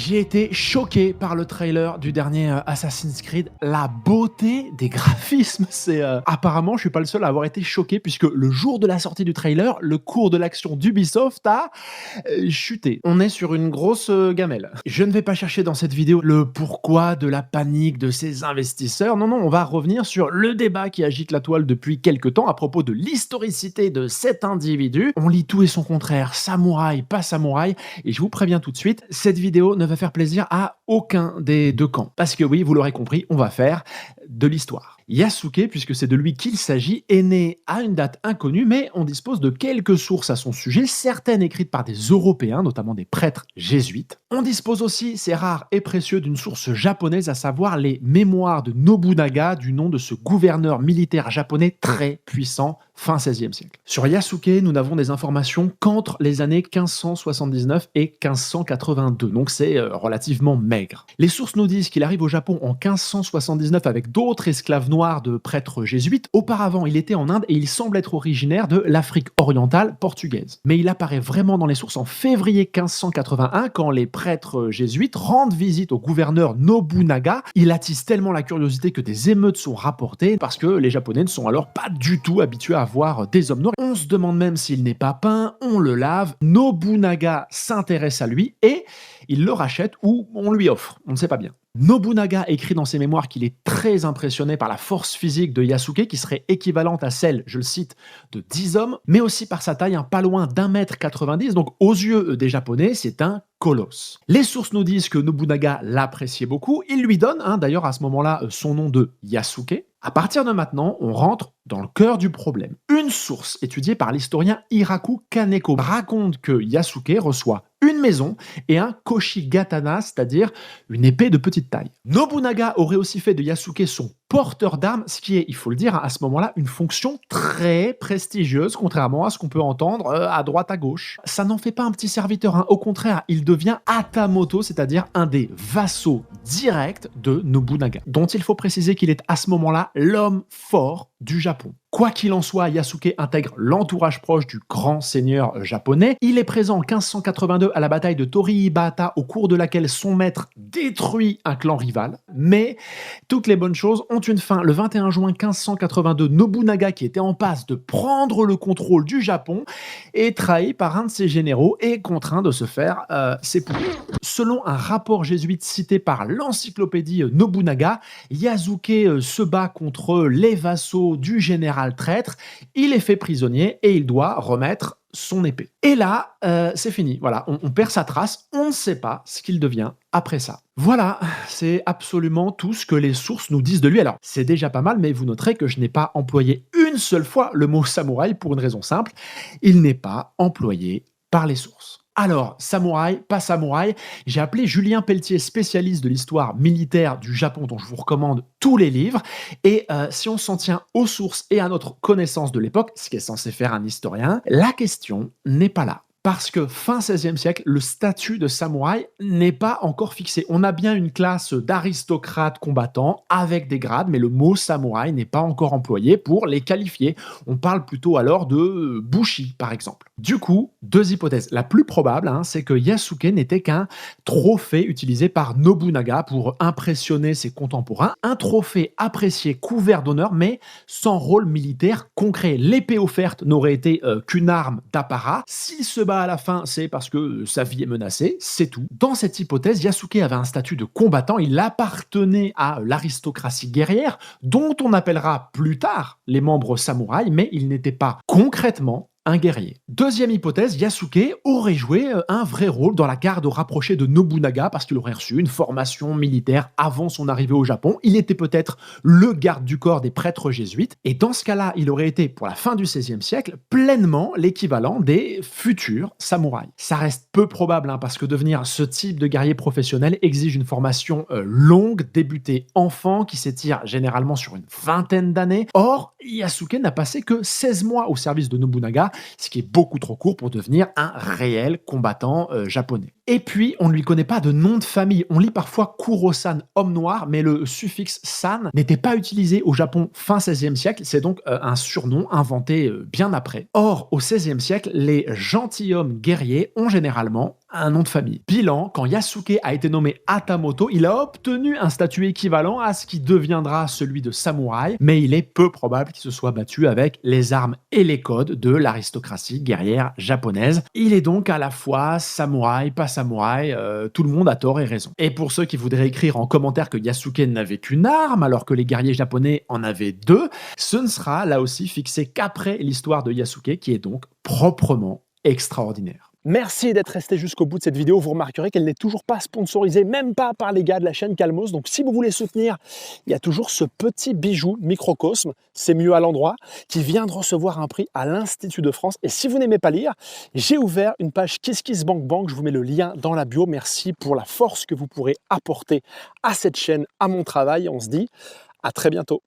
J'ai été choqué par le trailer du dernier Assassin's Creed. La beauté des graphismes, c'est apparemment, je suis pas le seul à avoir été choqué puisque le jour de la sortie du trailer, le cours de l'action d'Ubisoft a chuté. On est sur une grosse gamelle. Je ne vais pas chercher dans cette vidéo le pourquoi de la panique de ces investisseurs. Non, on va revenir sur le débat qui agite la toile depuis quelques temps à propos de l'historicité de cet individu. On lit tout et son contraire, samouraï, pas samouraï, et je vous préviens tout de suite, cette vidéo ne va faire plaisir à aucun des deux camps. Parce que oui, vous l'aurez compris, on va faire de l'histoire. Yasuke, puisque c'est de lui qu'il s'agit, est né à une date inconnue, mais on dispose de quelques sources à son sujet, certaines écrites par des Européens, notamment des prêtres jésuites. On dispose aussi, c'est rare et précieux, d'une source japonaise, à savoir les mémoires de Nobunaga, du nom de ce gouverneur militaire japonais très puissant, fin XVIe siècle. Sur Yasuke, nous n'avons des informations qu'entre les années 1579 et 1582, donc c'est relativement maigre. Les sources nous disent qu'il arrive au Japon en 1579 avec d'autres esclaves noirs de prêtres jésuites. Auparavant, il était en Inde et il semble être originaire de l'Afrique orientale portugaise. Mais il apparaît vraiment dans les sources en février 1581 quand les prêtres jésuites rendent visite au gouverneur Nobunaga. Il attise tellement la curiosité que des émeutes sont rapportées parce que les Japonais ne sont alors pas du tout habitués à voir des hommes noirs. On se demande même s'il n'est pas peint, on le lave. Nobunaga s'intéresse à lui et il le rachète ou on lui offre, on ne sait pas bien. Nobunaga écrit dans ses mémoires qu'il est très impressionné par la force physique de Yasuke qui serait équivalente à celle, je le cite, de 10 hommes, mais aussi par sa taille, pas loin d'1,90 m, donc aux yeux des Japonais, c'est un colosse. Les sources nous disent que Nobunaga l'appréciait beaucoup, il lui donne d'ailleurs à ce moment-là son nom de Yasuke. À partir de maintenant, on rentre dans le cœur du problème. Une source étudiée par l'historien Hiraku Kaneko raconte que Yasuke reçoit une maison et un koshigatana, c'est-à-dire une épée de petite taille. Nobunaga aurait aussi fait de Yasuke son porteur d'armes, ce qui est, il faut le dire, à ce moment-là, une fonction très prestigieuse, contrairement à ce qu'on peut entendre à droite à gauche. Ça n'en fait pas un petit serviteur, au contraire, il devient Hatamoto, c'est-à-dire un des vassaux directs de Nobunaga, dont il faut préciser qu'il est à ce moment-là l'homme fort du Japon. Quoi qu'il en soit, Yasuke intègre l'entourage proche du grand seigneur japonais. Il est présent en 1582 à la bataille de Tori-Hibata, au cours de laquelle son maître détruit un clan rival. Mais toutes les bonnes choses ont une fin. Le 21 juin 1582, Nobunaga, qui était en passe de prendre le contrôle du Japon, est trahi par un de ses généraux et contraint de se faire s'épouiller. Selon un rapport jésuite cité par l'encyclopédie Nobunaga, Yasuke se bat contre les vassaux du général traître, il est fait prisonnier et il doit remettre son épée. Et là, c'est fini. Voilà, on perd sa trace, on ne sait pas ce qu'il devient après ça. Voilà, c'est absolument tout ce que les sources nous disent de lui. Alors, c'est déjà pas mal, mais vous noterez que je n'ai pas employé une seule fois le mot samouraï pour une raison simple, il n'est pas employé par les sources. Alors, samouraï, pas samouraï, j'ai appelé Julien Pelletier, spécialiste de l'histoire militaire du Japon, dont je vous recommande tous les livres. Et si on s'en tient aux sources et à notre connaissance de l'époque, ce qui est censé faire un historien, la question n'est pas là. Parce que fin XVIe siècle, le statut de samouraï n'est pas encore fixé. On a bien une classe d'aristocrates combattants avec des grades, mais le mot samouraï n'est pas encore employé pour les qualifier. On parle plutôt alors de bushi, par exemple. Du coup, deux hypothèses. La plus probable, c'est que Yasuke n'était qu'un trophée utilisé par Nobunaga pour impressionner ses contemporains. Un trophée apprécié, couvert d'honneur, mais sans rôle militaire concret. L'épée offerte n'aurait été qu'une arme d'apparat. S'il se bat à la fin, c'est parce que sa vie est menacée, c'est tout. Dans cette hypothèse, Yasuke avait un statut de combattant, il appartenait à l'aristocratie guerrière, dont on appellera plus tard les membres samouraïs, mais il n'était pas concrètement un guerrier. Deuxième hypothèse, Yasuke aurait joué un vrai rôle dans la garde rapprochée de Nobunaga parce qu'il aurait reçu une formation militaire avant son arrivée au Japon. Il était peut-être le garde du corps des prêtres jésuites et dans ce cas-là, il aurait été, pour la fin du XVIe siècle, pleinement l'équivalent des futurs samouraïs. Ça reste peu probable parce que devenir ce type de guerrier professionnel exige une formation longue, débutée enfant, qui s'étire généralement sur une vingtaine d'années. Or, Yasuke n'a passé que 16 mois au service de Nobunaga, ce qui est beaucoup trop court pour devenir un réel combattant japonais. Et puis, on ne lui connaît pas de nom de famille. On lit parfois Kuro-san, homme noir, mais le suffixe san n'était pas utilisé au Japon fin XVIe siècle. C'est donc un surnom inventé bien après. Or, au XVIe siècle, les gentilshommes guerriers ont généralement un nom de famille. Bilan, quand Yasuke a été nommé Hatamoto, il a obtenu un statut équivalent à ce qui deviendra celui de samouraï, mais il est peu probable qu'il se soit battu avec les armes et les codes de l'aristocratie guerrière japonaise. Il est donc à la fois samouraï, pas samouraï, tout le monde a tort et raison. Et pour ceux qui voudraient écrire en commentaire que Yasuke n'avait qu'une arme alors que les guerriers japonais en avaient deux, ce ne sera là aussi fixé qu'après l'histoire de Yasuke qui est donc proprement extraordinaire. Merci d'être resté jusqu'au bout de cette vidéo. Vous remarquerez qu'elle n'est toujours pas sponsorisée, même pas par les gars de la chaîne Calmos. Donc si vous voulez soutenir, il y a toujours ce petit bijou Microcosme, c'est mieux à l'endroit, qui vient de recevoir un prix à l'Institut de France. Et si vous n'aimez pas lire, j'ai ouvert une page KissKissBankBank. Je vous mets le lien dans la bio. Merci pour la force que vous pourrez apporter à cette chaîne, à mon travail. On se dit à très bientôt.